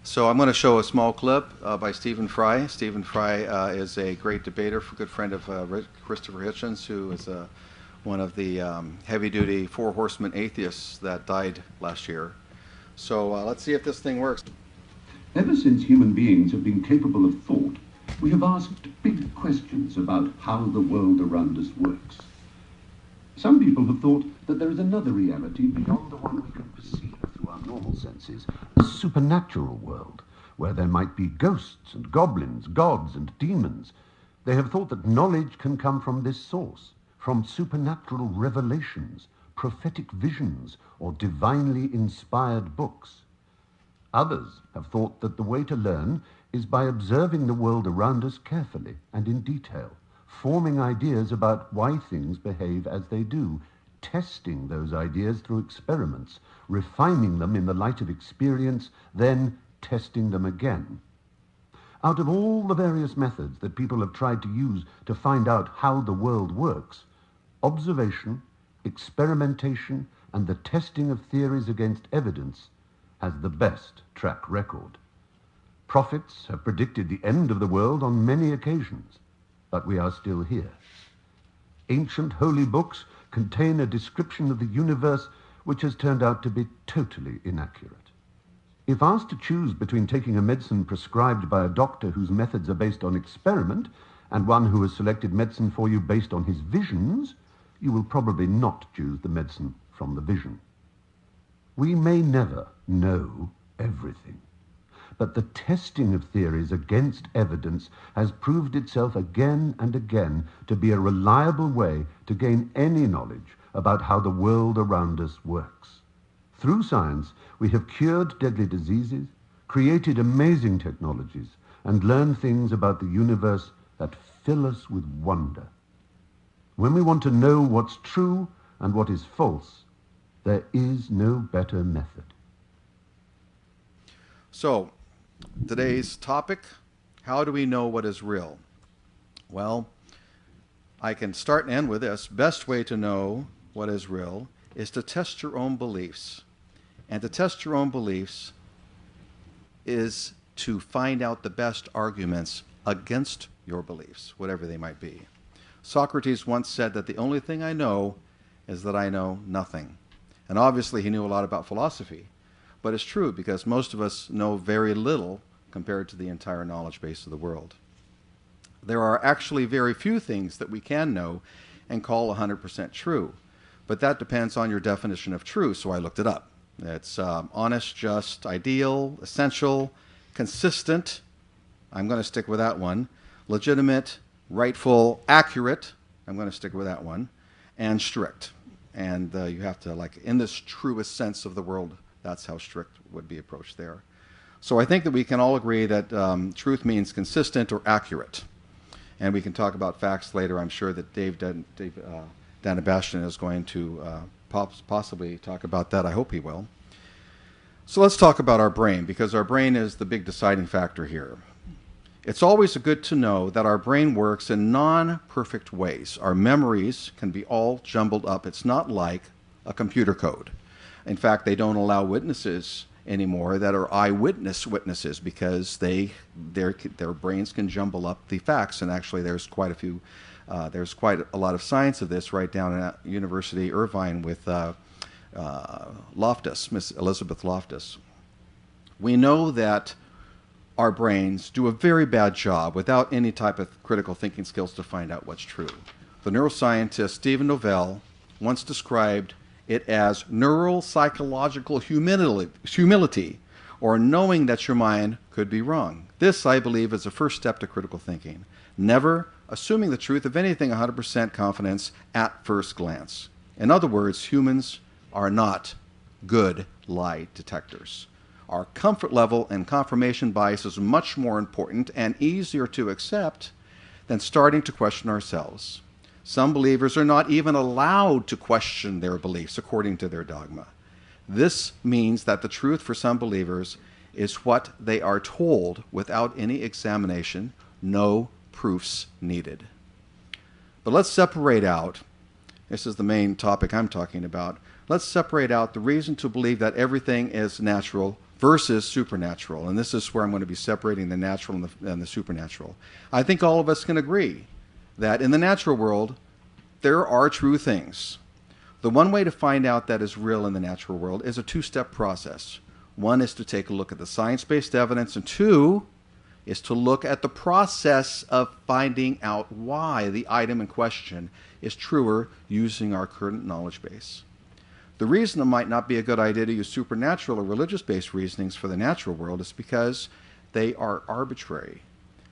So I'm going to show a small clip by Stephen Fry. Stephen Fry is a great debater, a good friend of Christopher Hitchens, who is one of the heavy-duty four horsemen atheists that died last year. So let's see if this thing works. Ever since human beings have been capable of thought, we have asked big questions about how the world around us works. Some people have thought that there is another reality beyond the one we can perceive through our normal senses, a supernatural world, where there might be ghosts and goblins, gods and demons. They have thought that knowledge can come from this source, from supernatural revelations, prophetic visions, or divinely inspired books. Others have thought that the way to learn is by observing the world around us carefully and in detail, forming ideas about why things behave as they do, testing those ideas through experiments, refining them in the light of experience, then testing them again. Out of all the various methods that people have tried to use to find out how the world works, observation, experimentation, and the testing of theories against evidence has the best track record. Prophets have predicted the end of the world on many occasions, but we are still here. Ancient holy books contain a description of the universe which has turned out to be totally inaccurate. If asked to choose between taking a medicine prescribed by a doctor whose methods are based on experiment and one who has selected medicine for you based on his visions, you will probably not choose the medicine from the vision. We may never know everything, but the testing of theories against evidence has proved itself again and again to be a reliable way to gain any knowledge about how the world around us works. Through science, we have cured deadly diseases, created amazing technologies, and learned things about the universe that fill us with wonder. When we want to know what's true and what is false, there is no better method. So, today's topic, how do we know what is real? Well, I can start and end with this. Best way to know what is real is to test your own beliefs. And to test your own beliefs is to find out the best arguments against your beliefs, whatever they might be. Socrates once said that the only thing I know is that I know nothing. And obviously he knew a lot about philosophy. But it's true because most of us know very little compared to the entire knowledge base of the world. There are actually very few things that we can know and call 100% true. But that depends on your definition of true, so I looked it up. It's honest, just, ideal, essential, consistent. I'm going to stick with that one. Legitimate, rightful, accurate. I'm going to stick with that one. And strict. And you have to, like, in this truest sense of the world, that's how strict would be approached there. So I think that we can all agree that truth means consistent or accurate. And we can talk about facts later. I'm sure that Dave Danabastian is going to possibly talk about that. I hope he will. So let's talk about our brain, because our brain is the big deciding factor here. It's always good to know that our brain works in non-perfect ways. Our memories can be all jumbled up. It's not like a computer code. In fact, they don't allow witnesses anymore that are eyewitness witnesses because their brains can jumble up the facts. And actually, there's quite a lot of science of this right down at University Irvine with Loftus, Miss Elizabeth Loftus. We know that our brains do a very bad job without any type of critical thinking skills to find out what's true. The neuroscientist Stephen Novell once described it as neural psychological humility, or knowing that your mind could be wrong. This, I believe, is the first step to critical thinking. Never assuming the truth of anything 100% confidence at first glance. In other words, humans are not good lie detectors. Our comfort level and confirmation bias is much more important and easier to accept than starting to question ourselves. Some believers are not even allowed to question their beliefs according to their dogma. This means that the truth for some believers is what they are told without any examination, no proofs needed. But let's separate out, this is the main topic I'm talking about, let's separate out the reason to believe that everything is natural versus supernatural. And this is where I'm going to be separating the natural and the supernatural. I think all of us can agree that in the natural world, there are true things. The one way to find out that is real in the natural world is a two-step process. One is to take a look at the science-based evidence, and two is to look at the process of finding out why the item in question is truer using our current knowledge base. The reason it might not be a good idea to use supernatural or religious-based reasonings for the natural world is because they are arbitrary.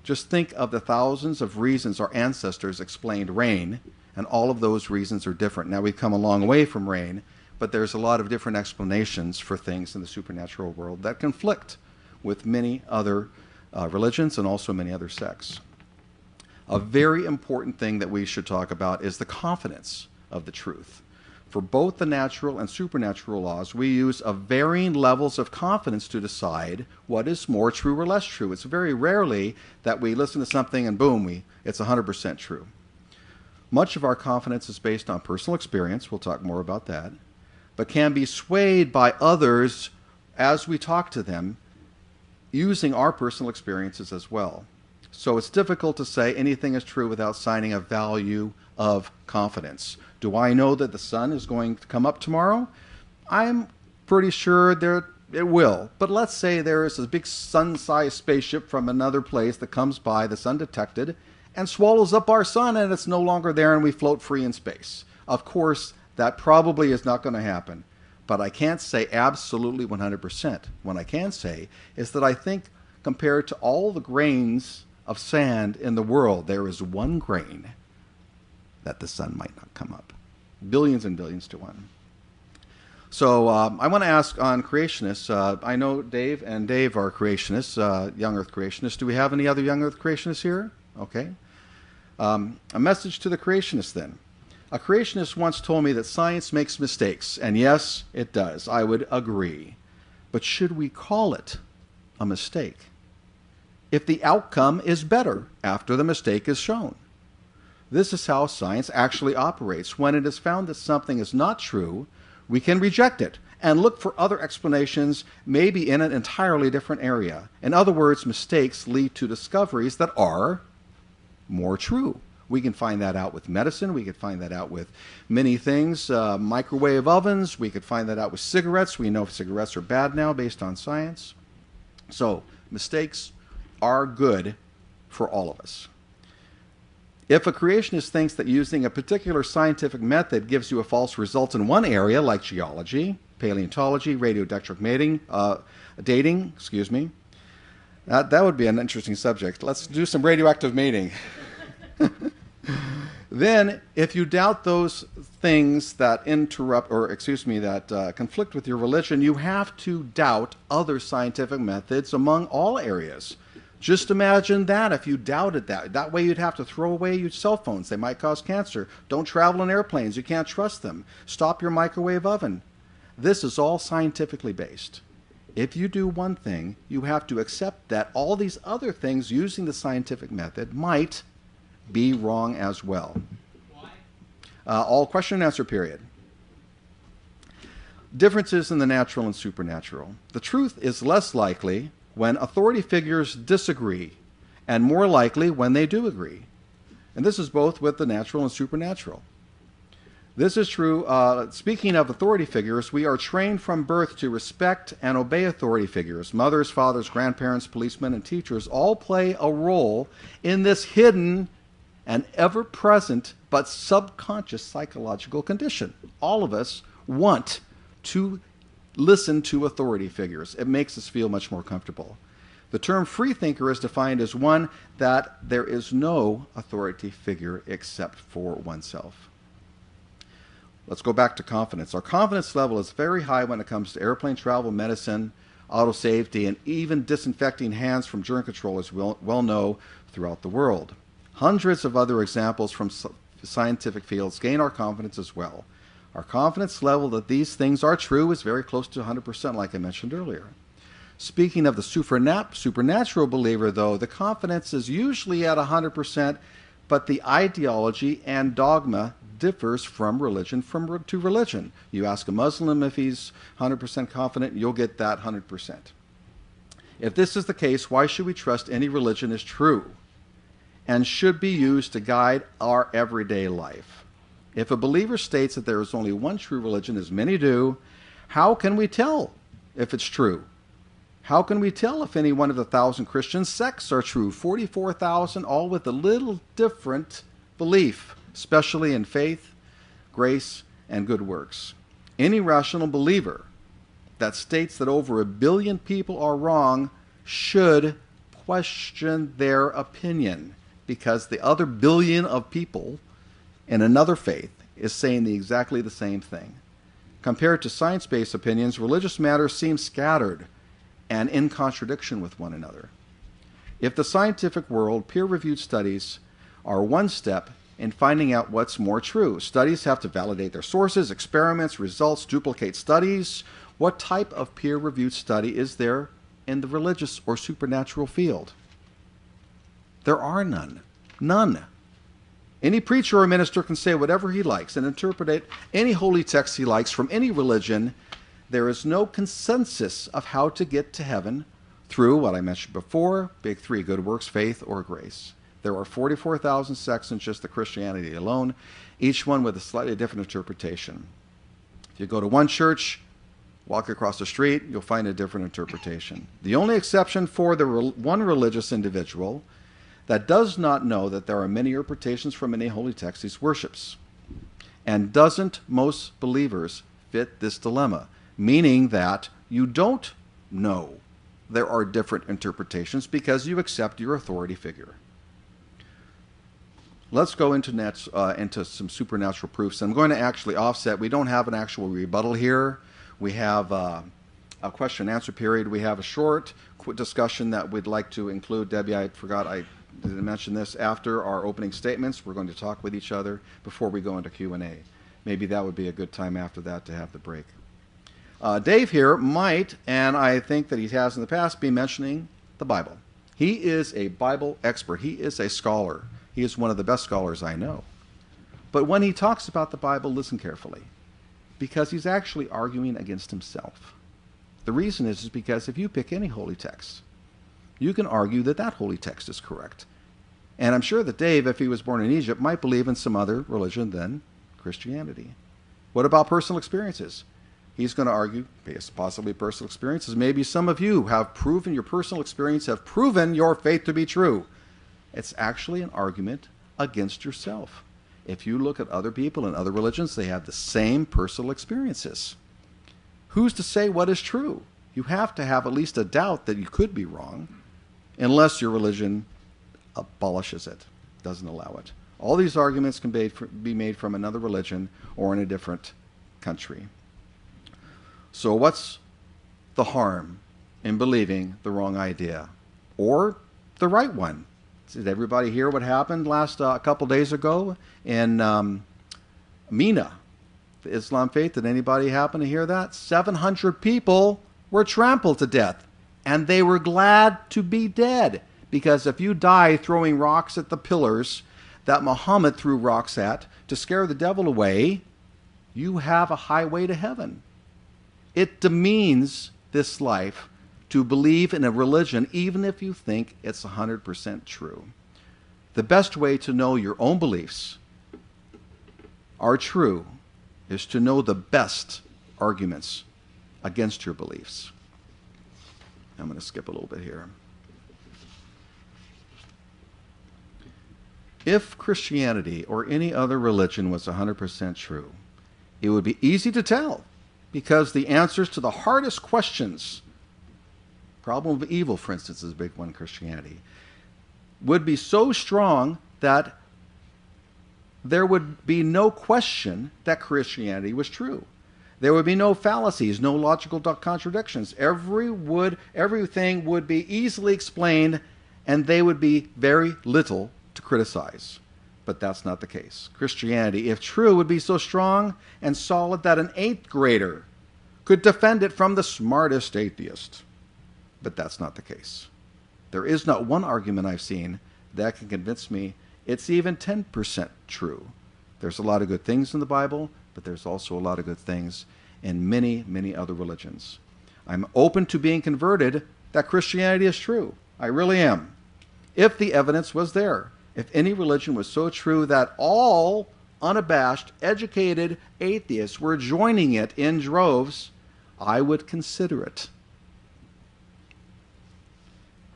Just think of the thousands of reasons our ancestors explained rain, and all of those reasons are different. Now, we've come a long way from rain, but there's a lot of different explanations for things in the supernatural world that conflict with many other religions and also many other sects. A very important thing that we should talk about is the confidence of the truth. For both the natural and supernatural laws, we use varying levels of confidence to decide what is more true or less true. It's very rarely that we listen to something and boom, it's 100% true. Much of our confidence is based on personal experience, we'll talk more about that, but can be swayed by others as we talk to them using our personal experiences as well. So it's difficult to say anything is true without signing a value of confidence. Do I know that the sun is going to come up tomorrow? I'm pretty sure it will. But let's say there is a big sun-sized spaceship from another place that comes by, that's undetected, and swallows up our sun, and it's no longer there and we float free in space. Of course, that probably is not going to happen. But I can't say absolutely 100%. What I can say is that I think compared to all the grains of sand in the world, there is one grain that the sun might not come up. Billions and billions to one. So I want to ask on creationists. I know Dave and Dave are creationists, young earth creationists. Do we have any other young earth creationists here? Okay. A message to the creationists then. A creationist once told me that science makes mistakes, and yes, it does. I would agree. But should we call it a mistake if the outcome is better after the mistake is shown? This is how science actually operates. When it is found that something is not true, we can reject it and look for other explanations, maybe in an entirely different area. In other words, mistakes lead to discoveries that are more true. We can find that out with medicine. We could find that out with many things. Microwave ovens. We could find that out with cigarettes. We know cigarettes are bad now based on science. So mistakes are good for all of us. If a creationist thinks that using a particular scientific method gives you a false result in one area, like geology, paleontology, radiodactylic dating, that would be an interesting subject. Let's do some radioactive mating. Then, if you doubt those things that that conflict with your religion, you have to doubt other scientific methods among all areas. Just imagine that if you doubted that. That way you'd have to throw away your cell phones. They might cause cancer. Don't travel in airplanes. You can't trust them. Stop your microwave oven. This is all scientifically based. If you do one thing, you have to accept that all these other things using the scientific method might be wrong as well. Why? All question and answer period. Differences in the natural and supernatural. The truth is less likely when authority figures disagree, and more likely when they do agree. And this is both with the natural and supernatural. This is true. Speaking of authority figures, we are trained from birth to respect and obey authority figures. Mothers, fathers, grandparents, policemen, and teachers all play a role in this hidden and ever-present but subconscious psychological condition. All of us want to listen to authority figures. It makes us feel much more comfortable. The term freethinker is defined as one that there is no authority figure except for oneself. Let's go back to confidence. Our confidence level is very high when it comes to airplane travel, medicine, auto safety, and even disinfecting hands from germ control, as we well know throughout the world. Hundreds of other examples from scientific fields gain our confidence as well. Our confidence level that these things are true is very close to 100%, like I mentioned earlier. Speaking of the supernatural believer, though, the confidence is usually at 100%, but the ideology and dogma differs from religion to religion. You ask a Muslim if he's 100% confident, you'll get that 100%. If this is the case, why should we trust any religion is true and should be used to guide our everyday life? If a believer states that there is only one true religion, as many do, how can we tell if it's true? How can we tell if any one of the 1,000 Christian sects are true? 44,000, all with a little different belief, especially in faith, grace, and good works. Any rational believer that states that over 1 billion people are wrong should question their opinion, because the other billion of people in another faith is saying exactly the same thing. Compared to science-based opinions, religious matters seem scattered and in contradiction with one another. If the scientific world, peer-reviewed studies are one step in finding out what's more true. Studies have to validate their sources, experiments, results, duplicate studies. What type of peer-reviewed study is there in the religious or supernatural field? There are none. None. Any preacher or minister can say whatever he likes and interpret any holy text he likes from any religion. There is no consensus of how to get to heaven through what I mentioned before, big three: good works, faith, or grace. There are 44,000 sects in just the Christianity alone, each one with a slightly different interpretation. If you go to one church, walk across the street, you'll find a different interpretation. The only exception for the one religious individual that does not know that there are many interpretations from any holy text he worships. And doesn't most believers fit this dilemma? Meaning that you don't know there are different interpretations because you accept your authority figure. Let's go into some supernatural proofs. I'm going to actually offset. We don't have an actual rebuttal here. We have a question and answer period. We have a short discussion that we'd like to include. Debbie, I forgot I didn't mention this. After our opening statements, we're going to talk with each other before we go into Q&A. Maybe that would be a good time after that to have the break. Dave here might, and I think that he has in the past, be mentioning the Bible. He is a Bible expert. He is a scholar. He is one of the best scholars I know. But when he talks about the Bible, listen carefully, because he's actually arguing against himself. The reason is because if you pick any holy text, you can argue that that holy text is correct. And I'm sure that Dave, if he was born in Egypt, might believe in some other religion than Christianity. What about personal experiences? He's going to argue, possibly personal experiences. Maybe some of you have proven, your personal experience have proven your faith to be true. It's actually an argument against yourself. If you look at other people in other religions, they have the same personal experiences. Who's to say what is true? You have to have at least a doubt that you could be wrong, unless your religion abolishes it, doesn't allow it. All these arguments can be made from another religion or in a different country. So what's the harm in believing the wrong idea or the right one? Did everybody hear what happened a couple days ago in Mina, the Islam faith? Did anybody happen to hear that? 700 people were trampled to death, and they were glad to be dead, because if you die throwing rocks at the pillars that Muhammad threw rocks at to scare the devil away, you have a highway to heaven. It demeans this life to believe in a religion, even if you think it's 100% true. The best way to know your own beliefs are true is to know the best arguments against your beliefs. I'm going to skip a little bit here. If Christianity or any other religion was 100% true, it would be easy to tell, because the answers to the hardest questions, problem of evil, for instance, is a big one in Christianity, would be so strong that there would be no question that Christianity was true. There would be no fallacies, no logical contradictions. Everything would be easily explained, and they would be very little to criticize. But that's not the case. Christianity, if true, would be so strong and solid that an 8th grader could defend it from the smartest atheist. But that's not the case. There is not one argument I've seen that can convince me it's even 10% true. There's a lot of good things in the Bible, but there's also a lot of good things in many, many other religions. I'm open to being converted that Christianity is true. I really am. If the evidence was there, if any religion was so true that all unabashed, educated atheists were joining it in droves, I would consider it.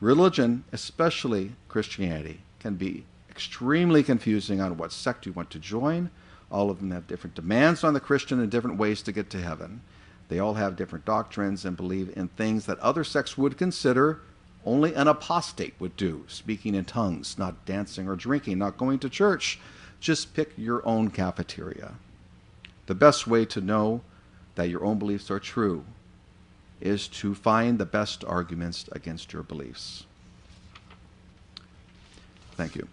Religion, especially Christianity, can be extremely confusing on what sect you want to join. All of them have different demands on the Christian and different ways to get to heaven. They all have different doctrines and believe in things that other sects would consider only an apostate would do. Speaking in tongues, not dancing or drinking, not going to church. Just pick your own cafeteria. The best way to know that your own beliefs are true is to find the best arguments against your beliefs. Thank you.